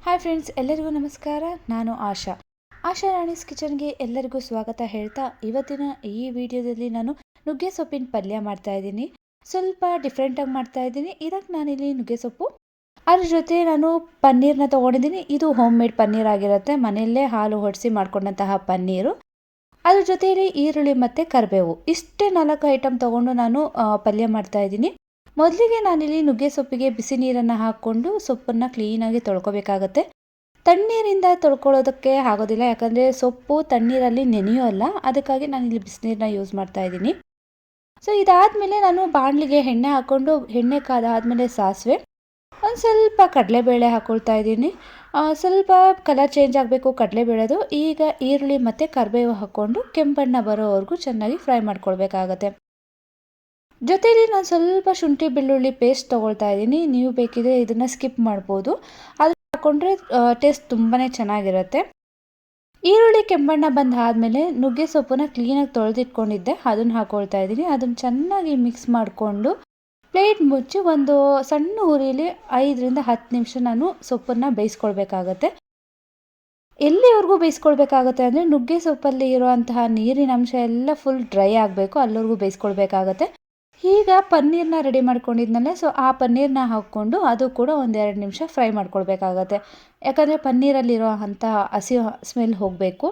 Hi friends, ಎಲ್ಲರಿಗೂ ನಮಸ್ಕಾರ. ನಾನು ಆಶಾ ರಾಣೀಸ್ ಕಿಚನ್ಗೆ ಎಲ್ಲರಿಗೂ ಸ್ವಾಗತ ಹೇಳ್ತಾ, ಇವತ್ತಿನ ಈ ವಿಡಿಯೋದಲ್ಲಿ ನಾನು ನುಗ್ಗೆ ಸೊಪ್ಪಿನ ಪಲ್ಯ ಮಾಡ್ತಾ ಇದ್ದೀನಿ. ಸ್ವಲ್ಪ ಡಿಫ್ರೆಂಟಾಗಿ ಮಾಡ್ತಾ ಇದ್ದೀನಿ. ಇದಕ್ಕೆ ನಾನಿಲ್ಲಿ ನುಗ್ಗೆ ಸೊಪ್ಪು, ಅದ್ರ ಜೊತೆ ನಾನು ಪನ್ನೀರ್ನ ತೊಗೊಂಡಿದ್ದೀನಿ. ಇದು ಹೋಮ್ ಮೇಡ್ ಪನ್ನೀರ್ ಆಗಿರುತ್ತೆ, ಮನೆಯಲ್ಲೇ ಹಾಲು ಹೊಡಿಸಿ ಮಾಡ್ಕೊಂಡಂತಹ ಪನ್ನೀರು. ಅದ್ರ ಜೊತೆಯಲ್ಲಿ ಈರುಳ್ಳಿ ಮತ್ತು ಕರಿಬೇವು, ಇಷ್ಟೇ 4 ಐಟಮ್ ತೊಗೊಂಡು ನಾನು ಪಲ್ಯ ಮಾಡ್ತಾ ಇದ್ದೀನಿ. ಮೊದಲಿಗೆ ನಾನಿಲ್ಲಿ ನುಗ್ಗೆ ಸೊಪ್ಪಿಗೆ ಬಿಸಿ ನೀರನ್ನು ಹಾಕ್ಕೊಂಡು ಸೊಪ್ಪನ್ನು ಕ್ಲೀನಾಗಿ ತೊಳ್ಕೊಬೇಕಾಗತ್ತೆ. ತಣ್ಣೀರಿಂದ ತೊಳ್ಕೊಳ್ಳೋದಕ್ಕೆ ಆಗೋದಿಲ್ಲ, ಯಾಕಂದರೆ ಸೊಪ್ಪು ತಣ್ಣೀರಲ್ಲಿ ನೆನೆಯೋಲ್ಲ. ಅದಕ್ಕಾಗಿ ನಾನಿಲ್ಲಿ ಬಿಸಿನೀರನ್ನ ಯೂಸ್ ಮಾಡ್ತಾ ಇದ್ದೀನಿ. ಸೊ ಇದಾದಮೇಲೆ ನಾನು ಬಾಣಲಿಗೆ ಎಣ್ಣೆ ಹಾಕ್ಕೊಂಡು, ಎಣ್ಣೆ ಕಾದಾದಮೇಲೆ ಸಾಸಿವೆ, ಒಂದು ಸ್ವಲ್ಪ ಕಡಲೆಬೇಳೆ ಹಾಕ್ಕೊಳ್ತಾ ಇದ್ದೀನಿ. ಸ್ವಲ್ಪ ಕಲರ್ ಚೇಂಜ್ ಆಗಬೇಕು ಕಡಲೆಬೇಳೆದು. ಈಗ ಈರುಳ್ಳಿ ಮತ್ತು ಕರಿಬೇವು ಹಾಕ್ಕೊಂಡು ಕೆಂಪಣ್ಣ ಬರೋವರೆಗೂ ಚೆನ್ನಾಗಿ ಫ್ರೈ ಮಾಡ್ಕೊಳ್ಬೇಕಾಗತ್ತೆ. ಜೊತೆಲಿ ನಾನು ಸ್ವಲ್ಪ ಶುಂಠಿ ಬೆಳ್ಳುಳ್ಳಿ ಪೇಸ್ಟ್ ತೊಗೊಳ್ತಾ ಇದ್ದೀನಿ. ನೀವು ಬೇಕಿದ್ರೆ ಇದನ್ನು ಸ್ಕಿಪ್ ಮಾಡ್ಬೋದು. ಅದು ಹಾಕ್ಕೊಂಡ್ರೆ ಟೇಸ್ಟ್ ತುಂಬಾ ಚೆನ್ನಾಗಿರುತ್ತೆ. ಈರುಳ್ಳಿ ಕೆಂಬಣ್ಣ ಬಂದಾದಮೇಲೆ ನುಗ್ಗೆ ಸೊಪ್ಪನ್ನ ಕ್ಲೀನಾಗಿ ತೊಳೆದಿಟ್ಕೊಂಡಿದ್ದೆ, ಅದನ್ನು ಹಾಕ್ಕೊಳ್ತಾ ಇದ್ದೀನಿ. ಅದನ್ನು ಚೆನ್ನಾಗಿ ಮಿಕ್ಸ್ ಮಾಡಿಕೊಂಡು ಪ್ಲೇಟ್ ಮುಚ್ಚಿ ಒಂದು ಸಣ್ಣ ಉರಿಯಲ್ಲಿ 5ರಿಂದ 10 ನಿಮಿಷ ನಾನು ಸೊಪ್ಪನ್ನು ಬೇಯಿಸ್ಕೊಳ್ಬೇಕಾಗತ್ತೆ. ಎಲ್ಲಿವರೆಗೂ ಬೇಯಿಸ್ಕೊಳ್ಬೇಕಾಗತ್ತೆ ಅಂದರೆ ನುಗ್ಗೆ ಸೊಪ್ಪಲ್ಲಿ ಇರುವಂತಹ ನೀರಿನ ಅಂಶ ಎಲ್ಲ ಫುಲ್ ಡ್ರೈ ಆಗಬೇಕು, ಅಲ್ಲಿವರೆಗೂ ಬೇಯಿಸ್ಕೊಳ್ಬೇಕಾಗತ್ತೆ. ಈಗ ಪನ್ನೀರನ್ನ ರೆಡಿ ಮಾಡ್ಕೊಂಡಿದ್ನಲ್ಲ, ಸೊ ಆ ಪನ್ನೀರನ್ನ ಹಾಕ್ಕೊಂಡು ಅದು ಕೂಡ 1-2 ನಿಮಿಷ ಫ್ರೈ ಮಾಡ್ಕೊಳ್ಬೇಕಾಗತ್ತೆ. ಯಾಕಂದರೆ ಪನ್ನೀರಲ್ಲಿರೋ ಅಂತಹ ಹಸಿ ಸ್ಮೆಲ್ ಹೋಗಬೇಕು.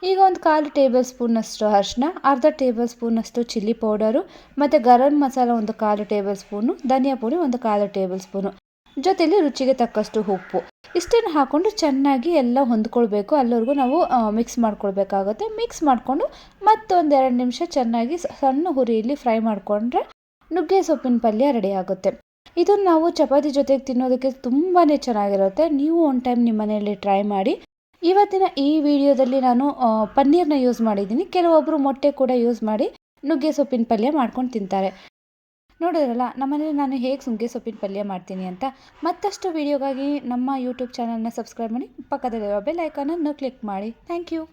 ಈಗ ಒಂದು 1/4 ಟೇಬಲ್ ಸ್ಪೂನಷ್ಟು ಅರಿಶಿನ, ಅರ್ಧ ಟೇಬಲ್ ಸ್ಪೂನಷ್ಟು ಚಿಲ್ಲಿ ಪೌಡರು ಮತ್ತು ಗರಂ ಮಸಾಲ 1/4 ಟೇಬಲ್ ಸ್ಪೂನು, ಧನಿಯಾ ಪುಡಿ 1/4 ಟೇಬಲ್ ಸ್ಪೂನು, ಜೊತೆಲಿ ರುಚಿಗೆ ತಕ್ಕಷ್ಟು ಉಪ್ಪು, ಇಷ್ಟನ್ನು ಹಾಕ್ಕೊಂಡು ಚೆನ್ನಾಗಿ ಎಲ್ಲ ಹೊಂದ್ಕೊಳ್ಬೇಕು. ಅಲ್ಲಿವರೆಗೂ ನಾವು ಮಿಕ್ಸ್ ಮಾಡ್ಕೊಳ್ಬೇಕಾಗುತ್ತೆ. ಮಿಕ್ಸ್ ಮಾಡಿಕೊಂಡು ಮತ್ತೊಂದು 2 ನಿಮಿಷ ಚೆನ್ನಾಗಿ ಸಣ್ಣ ಹುರಿಯಲ್ಲಿ ಫ್ರೈ ಮಾಡಿಕೊಂಡ್ರೆ ನುಗ್ಗೆ ಸೊಪ್ಪಿನ ಪಲ್ಯ ರೆಡಿ ಆಗುತ್ತೆ. ಇದನ್ನು ನಾವು ಚಪಾತಿ ಜೊತೆಗೆ ತಿನ್ನೋದಕ್ಕೆ ತುಂಬಾ ಚೆನ್ನಾಗಿರುತ್ತೆ. ನೀವು ಒಂದು ಟೈಮ್ ನಿಮ್ಮ ಮನೆಯಲ್ಲಿ ಟ್ರೈ ಮಾಡಿ. ಇವತ್ತಿನ ಈ ವಿಡಿಯೋದಲ್ಲಿ ನಾನು ಪನ್ನೀರ್ನ ಯೂಸ್ ಮಾಡಿದ್ದೀನಿ. ಕೆಲವೊಬ್ಬರು ಮೊಟ್ಟೆ ಕೂಡ ಯೂಸ್ ಮಾಡಿ ನುಗ್ಗೆ ಸೊಪ್ಪಿನ ಪಲ್ಯ ಮಾಡ್ಕೊಂಡು ತಿಂತಾರೆ. ನೋಡಿದ್ರಲ್ಲ ನಮ್ಮನೇಲಿ ನಾನು ಹೇಗೆ ನುಗ್ಗೆ ಸೊಪ್ಪಿನ ಪಲ್ಯ ಮಾಡ್ತೀನಿ ಅಂತ. ಮತ್ತಷ್ಟು ವಿಡಿಯೋಗಾಗಿ ನಮ್ಮ ಯೂಟ್ಯೂಬ್ ಚಾನಲ್ನ ಸಬ್ಸ್ಕ್ರೈಬ್ ಮಾಡಿ, ಪಕ್ಕದಲ್ಲಿರೋ ಬೆಲ್ ಐಕಾನನ್ನು ಕ್ಲಿಕ್ ಮಾಡಿ. Thank you.